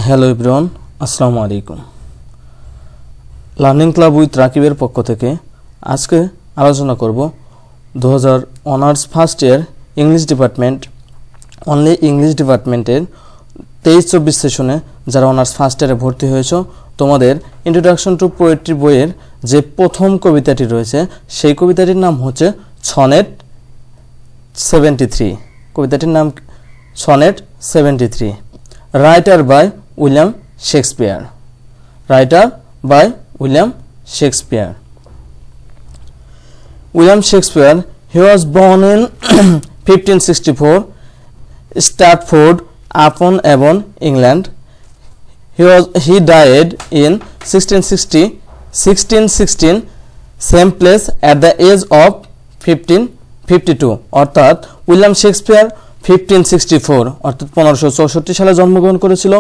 Hello everyone, আসসালামু আলাইকুম। Learning club with রাকিবের পক্ষ থেকে আজকে আলোচনা করব 2000 honours first year English department only English ডিপার্টমেন্টের 23-24 সেশনে যারা অনার্স ফার্স্ট ইয়ারে ভর্তি হয়েছ তোমাদের ইন্ট্রোডাকশন টু পোয়েট্রি বইয়ের যে প্রথম কবিতাটি রয়েছে সেই কবিতাটির নাম হচ্ছে সনেট 73। কবিতাটির নাম sonnet 73, writer by William Shakespeare. Writer by William Shakespeare. William Shakespeare, he was born in 1564, Stratford-upon-Avon, England. He died in 1616, same place at the age of 1552. অর্থাৎ উইলিয়াম শেক্সপিয়ার 1564 অর্থাৎ 1564 সালে জন্মগ্রহণ করেছিল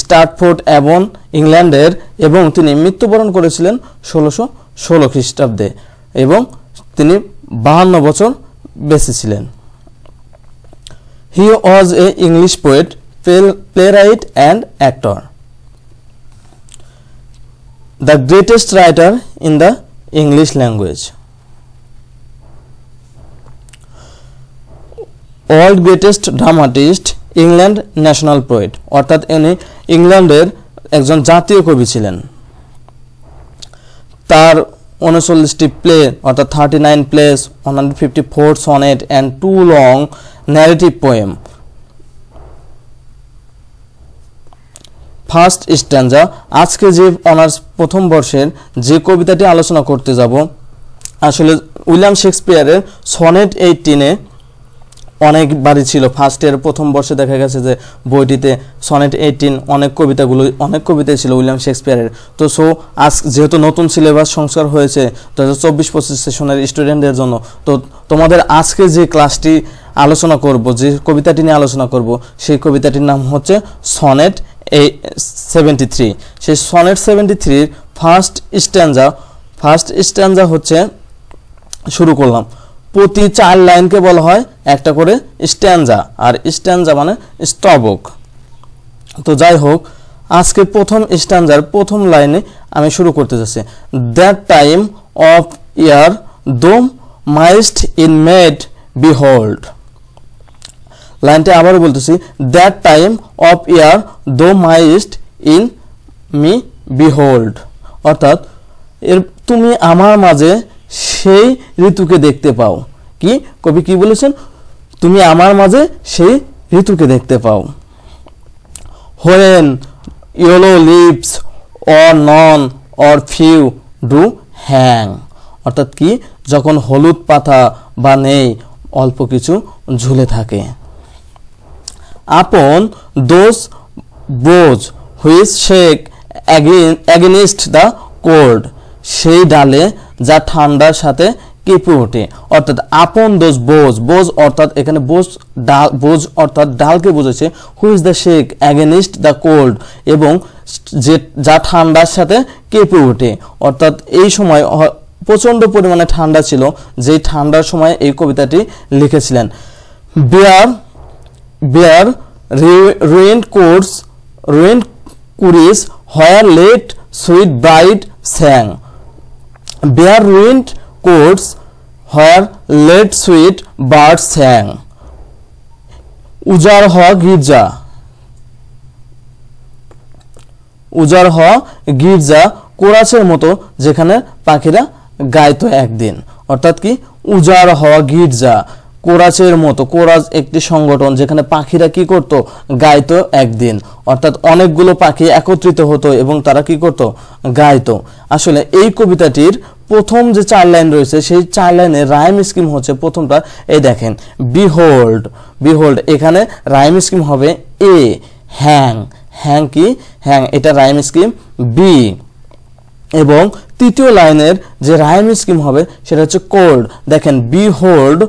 স্ট্রাটফোর্ড অ্যাভন ইংল্যান্ডের, এবং তিনি মৃত্যুবরণ করেছিলেন 1616 খ্রিস্টাব্দে, এবং তিনি 52 বছর বেঁচে ছিলেন। He was a English poet, playwright and actor. The greatest writer in the English language. World greatest dramatist, England national poet. অর্থাৎ ইনি ইংল্যান্ডের একজন জাতীয় কবি ছিলেন। তার 39টি প্লে অর্থাৎ 39 plays, 154 sonnet and 2 long narrative poem. First stanza, আজকে যে অনার্স প্রথম বর্ষের যে কবিতাটি আলোচনা করতে যাব, আসলে উইলিয়াম শেক্সপিয়ারের সনেট 18-এ অনেক বাড়ি ছিল। ফার্স্ট ইয়ার প্রথম বর্ষে দেখা গেছে যে বইটিতে সনেট 18 অনেক কবিতাই ছিল উইলিয়াম শেক্সপিয়ারের। তো আজ যেহেতু নতুন সিলেবাস সংস্কার হয়েছে 2024-25 সেশনের স্টুডেন্টদের জন্য, তো তোমাদের আজকে যে ক্লাসটি আলোচনা করব, যে কবিতাটি নিয়ে আলোচনা করব, সেই কবিতাটির নাম হচ্ছে সনেট 73। সেই সনেট 73 ফার্স্ট স্ট্যাঞ্জা হচ্ছে, শুরু করলাম, প্রতি 4 লাইনকে বলা হয় একটা করে স্ট্যাঞ্জা, আর স্ট্যাঞ্জা মানে স্তবক। তো যাই হোক, আজকে প্রথম স্ট্যাঞ্জার প্রথম লাইনে আমি শুরু করতে যাচ্ছি। দ্যাট টাইম অফ ইয়ার দো মাইস্ট ইন মেড বিহোল্ড। লাইনটা আবারও বলতেছি, দ্যাট টাইম অফ ইয়ার দো মাইস্ট ইন মি বিহোল্ড। অর্থাৎ তুমি আমার মাঝে সেই ঋতুকে দেখতে পাও। কি কবি কি বলেছেন? তুমি আমার মাঝে সেই ঋতুকে দেখতে পাও। When yellow leaves or none or few do hang, অর্থাৎ কি, যখন হলুদ পাতা বা নেই, অল্প কিছু ঝুলে থাকে। Upon those boughs which shake against the cold, সেই ডালে যা ঠান্ডার সাথে কেঁপে ওঠে। অর্থাৎ আপন দোজ বোজ অর্থাৎ এখানে বোজ অর্থাৎ ডালকে বোঝাচ্ছে, which the shake against the cold, এবং যা ঠান্ডার সাথে কেঁপে ওঠে। অর্থাৎ এই সময় প্রচণ্ড পরিমাণে ঠান্ডা ছিল, যেই ঠান্ডার সময় এই কবিতাটি লিখেছিলেন। Bare ruined curies where late sweet bride sang. Bare ruined courts where late sweet birds sang. উজাড় হওয়া গির্জা কোরাসের মতো, যেখানে পাখিরা গাইতো একদিন। অর্থাৎ কি, উজাড় হওয়া গির্জা কোরাসের মতো, কোরাস একটি সংগঠন যেখানে পাখিরা কি করত, গাইতো একদিন। অর্থাৎ অনেকগুলো পাখি একত্রিত হতো এবং তারা কি করত, গাইতো। আসলে এই কবিতাটির প্রথম যে 4 লাইন রয়েছে, সেই 4 লাইনের রাইম স্কিম হচ্ছে, প্রথমটা এই দেখেন, বিহোল্ড। এখানে রাইম স্কিম হবে এ, হ্যাং কি, হ্যাং, এটা রাইম স্কিম বি, এবং তৃতীয় লাইনের যে রাইম স্কিম হবে সেটা হচ্ছে কোল্ড। দেখেন বিহোল্ড,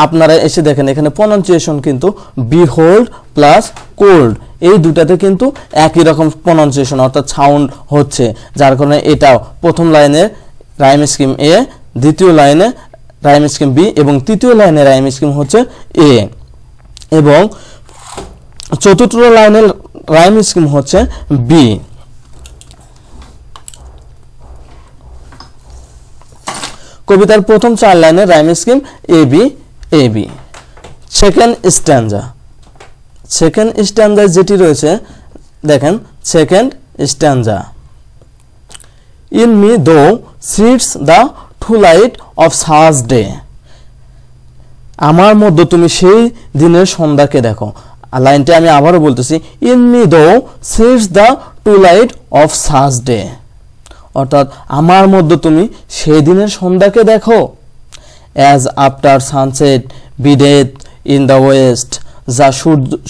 আপনারা এসে দেখেন এখানে প্রনাউন্সিয়েশন কিন্তু বিহোল্ড প্লাস কোল্ড, এই দুটাতে কিন্তু একই রকম প্রনাউন্সিয়েশন অর্থাৎ সাউন্ড হচ্ছে, যার কারণে এটাও প্রথম লাইনের রাইম স্কিম এ, দ্বিতীয় লাইনে রাইম স্কিম বি, এবং তৃতীয় লাইনে রাইম স্কিম হচ্ছে এ। এবং চতুর্থ লাইনের রাইম স্কিম হচ্ছে বি। কবিতার প্রথম 4 লাইনের rhyme scheme A B A B. Second স্ট্যান্জা, second স্ট্যান্জায় যেটি রয়েছে দেখেন, second স্ট্যান্জা, in me thou seest the twilight of such day. আমার মধ্যে তুমি সেই দিনের সন্ধ্যাকে দেখো। লাইনটা আমি আবারও বলতেছি, in me thou seest the twilight of such day, অর্থাৎ আমার মধ্যে তুমি সেই দিনের সন্ধ্যাকে দেখো। As after sunset fadeth in the west, যা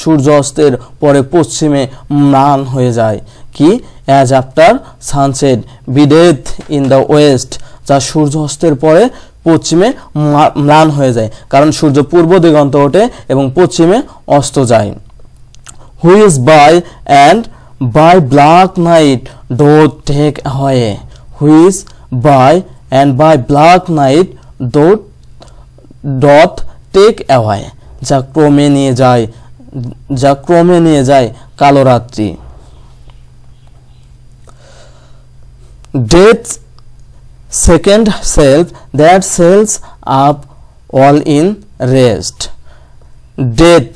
সূর্য অস্তের পরে পশ্চিমে ম্লান হয়ে যায়। কি? As after sunset fadeth in the west, যা সূর্য অস্তের পরে পশ্চিমে ম্লান হয়ে যায়, কারণ সূর্য পূর্ব দিগন্তে ওঠে এবং পশ্চিমে অস্ত যায়। Which by and by black night doth take away, which by and by black night doth take away, যা ক্রমে নিয়ে যায়, যা ক্রমে নিয়ে যায় কালো রাত্রি। Death second self that seals up all in rest, death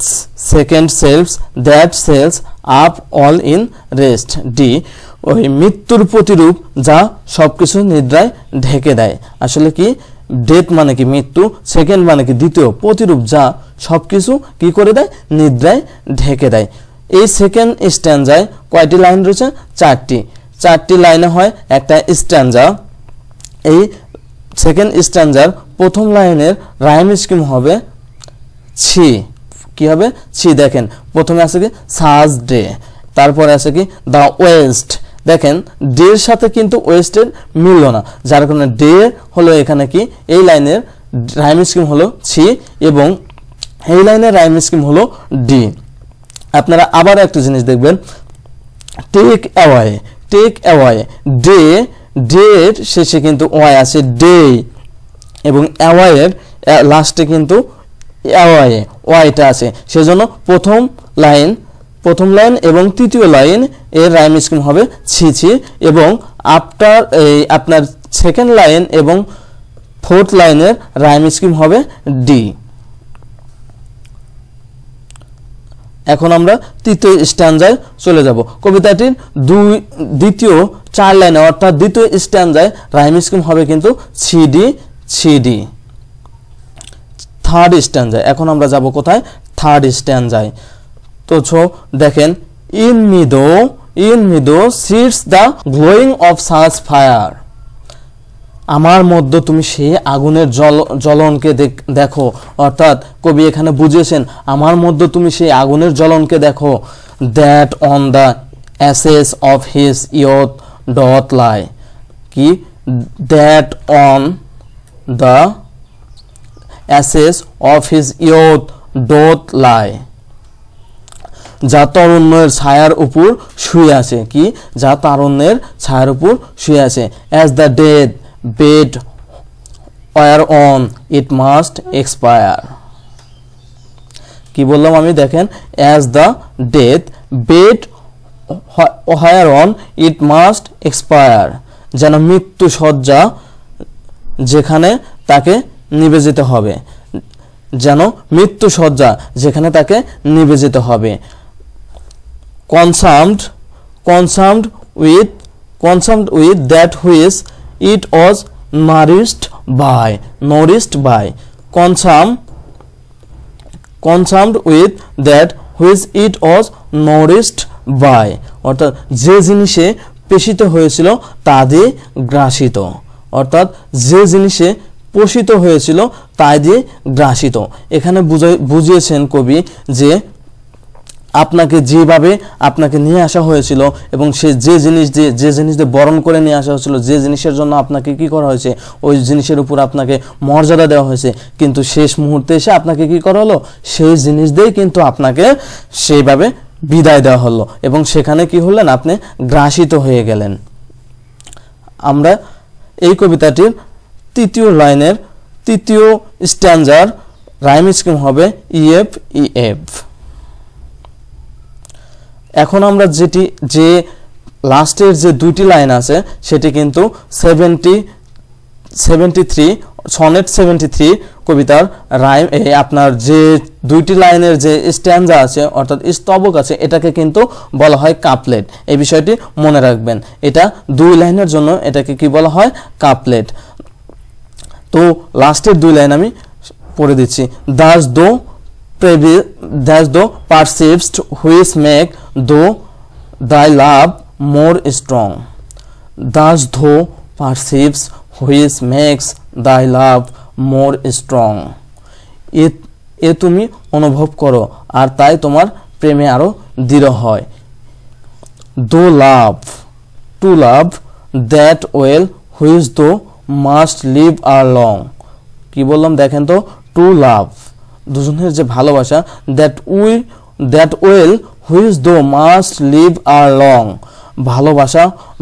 second self that seals up all in rest. ডি, ওই মৃত্যুর প্রতিরূপ যা সবকিছু নিদ্রায় ঢেকে দেয়। আসলে কি? ডেথ মানে কি মৃত্যু, সেকেন্ড মানে কি দ্বিতীয়, প্রতিরূপ যা সবকিছু কি করে দেয়? নিদ্রায় ঢেকে দেয়। এই সেকেন্ড স্ট্যান্জায় কয়টি লাইন রয়েছে? 4টি। 4টি লাইনে হয় একটা স্ট্যান্জা। এই সেকেন্ড স্ট্যান্জার প্রথম লাইনের রাইম স্কিম হবে ছি। কি হবে? ছি। দেখেন প্রথমে আছে কি সাজ ডে, তারপরে আছে কি দ্য ওয়েস্ট। দেখেন ডে এর সাথে কিন্তু ওয়েস্টের মিলল না, যার কারণে ডে হলো এখানে কি এই লাইনের রাইম স্কিম হলো ছি এবং এই লাইনের রাইম স্কিম হলো ডি। আপনারা আবার একটা জিনিস দেখবেন, take away, take away, day, day এর শেষে কিন্তু ওয়াই আছে ডে, এবং অ্যাওয়ের লাস্টে কিন্তু অ্যাওয়ে ওয়াইটা আছে। সেজন্য প্রথম লাইন এবং তৃতীয় লাইন এর রাইম স্কিম হবে ছি ছি, এবং আফটার এই আপনার সেকেন্ড লাইন এবং ফোর্থ লাইনের রাইম স্কিম হবে ডি। এখন আমরা তৃতীয় স্ট্যান্জায় চলে যাব। কবিতাটির দ্বিতীয় 4 লাইনে অর্থাৎ দ্বিতীয় স্ট্যান্জায় রাইম স্কিম হবে কিন্তু ছিডি ছিডি। থার্ড স্ট্যান্জায় এখন আমরা যাব কোথায়? থার্ড স্ট্যান্জায়। তো দেখেন, in me thou seest the glowing of such fire, আমার মধ্যে তুমি সেই আগুনের জ্বলনকে দেখো। অর্থাৎ কবি এখানে বুঝিয়েছেন আমার মধ্যে তুমি সেই আগুনের জ্বলনকে দেখো। That on the ashes of his youth doth lie, কি? That on the ashes of his youth doth lie, যা তারুণ্যের ছায়ার উপর শুয়ে আছে। কি? যা তারুণ্যের ছায়ার উপর শুয়ে আছে। As the deathbed whereon it must expire. কি বললাম আমি? দেখেন, as the deathbed whereon it must expire, যেন মৃত্যু শয্যা যেখানে তাকে নিভে যেতে হবে, যেন মৃত্যু শয্যা যেখানে তাকে নিভে যেতে হবে। consumed with that which it was nourished by, consumed with that which it was nourished by, অর্থাৎ যে জিনিসে পেষিত হয়েছিল তা দিয়ে গ্রাসিত, অর্থাৎ যে জিনিসে পোষিত হয়েছিল তা দিয়ে গ্রাসিত। এখানে বুঝিয়েছেন কবি যে আপনাকে যেভাবে আপনাকে নিয়ে আসা হয়েছিল এবং সে যে জিনিস দিয়ে বরণ করে নিয়ে আসা হয়েছিল, যে জিনিসের জন্য আপনাকে কি করা হয়েছে, ওই জিনিসের উপর আপনাকে মর্যাদা দেওয়া হয়েছে, কিন্তু শেষ মুহূর্তে এসে আপনাকে কি করা হলো? সেই জিনিস দিয়েই কিন্তু আপনাকে সেইভাবে বিদায় দেওয়া হলো এবং সেখানে কি হলেন? আপনি গ্রাসিত হয়ে গেলেন। আমরা এই কবিতাটির তৃতীয় লাইনের তৃতীয় স্ট্যান্জার রাইম স্কিম হবে ইএফ ইএফ। এখন আমরা যে লাস্টের যে দুইটি লাইন আছে সেটি কিন্তু 73 সনেট 73 কবিতার রাইম আপনার যে দুইটি লাইনের যে স্ট্যান্জা আছে অর্থাৎ স্তবক আছে এটাকে কিন্তু বলা হয় কাপলেট। এই বিষয়টি মনে রাখবেন, এটা দুই লাইনের জন্য এটাকে কি বলা হয়? কাপলেট। তো লাস্টের দুই লাইন আমি পড়ে দিচ্ছি। thus thou perceivest which make thy love more strong. thus thou perceivest which makes thy love more strong. এ তুমি অনুভব করো আর তাই তোমার প্রেমে আরো দৃঢ় হয়। to love that well which thou must live along. কি বললাম দেখেন তো, টু লাভ দুজনের যে ভালোবাসা, that well which thou must live along,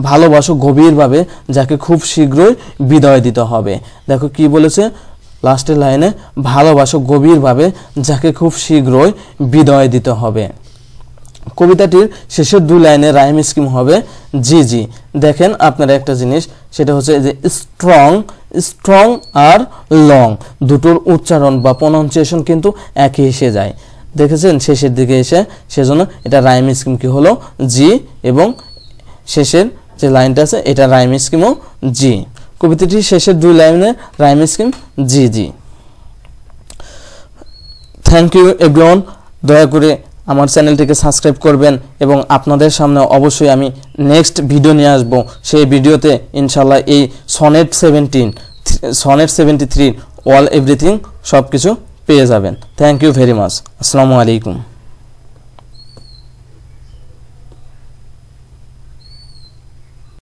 ভালোবাসো গভীরভাবে যাকে খুব শীঘ্রই বিদায় দিতে হবে। দেখো কি বলেছে লাস্টের লাইনে, ভালোবাসো গভীরভাবে যাকে খুব শীঘ্রই বিদায় দিতে হবে। কবিতাটির শেষের দুই লাইনে রাইম স্কিম হবে জি। দেখেন আপনারা একটা জিনিস, সেটা হচ্ছে যে স্ট্রং আর লং দুটোর উচ্চারণ বা প্রনাউন্সিয়েশন কিন্তু একই এসে যায়, দেখেছেন শেষের দিকে এসে, সেজন্য এটা রাইম স্কিম কি হলো জি, এবং শেষের যে লাইনটা আছে এটা রাইম স্কিমও জি। কবিতাটির শেষের দুই লাইনে rhyme scheme G. Thank you everyone. দয়া করে আমার চ্যানেলটিকে সাবস্ক্রাইব করবেন এবং আপনাদের সামনে অবশ্যই আমি নেক্সট ভিডিও নিয়ে আসব। সেই ভিডিওতে ইনশাল্লাহ এই সনেট 73 অল এভরিথিং সব কিছু পেয়ে যাবেন। Thank you very much. আসসালামু আলাইকুম।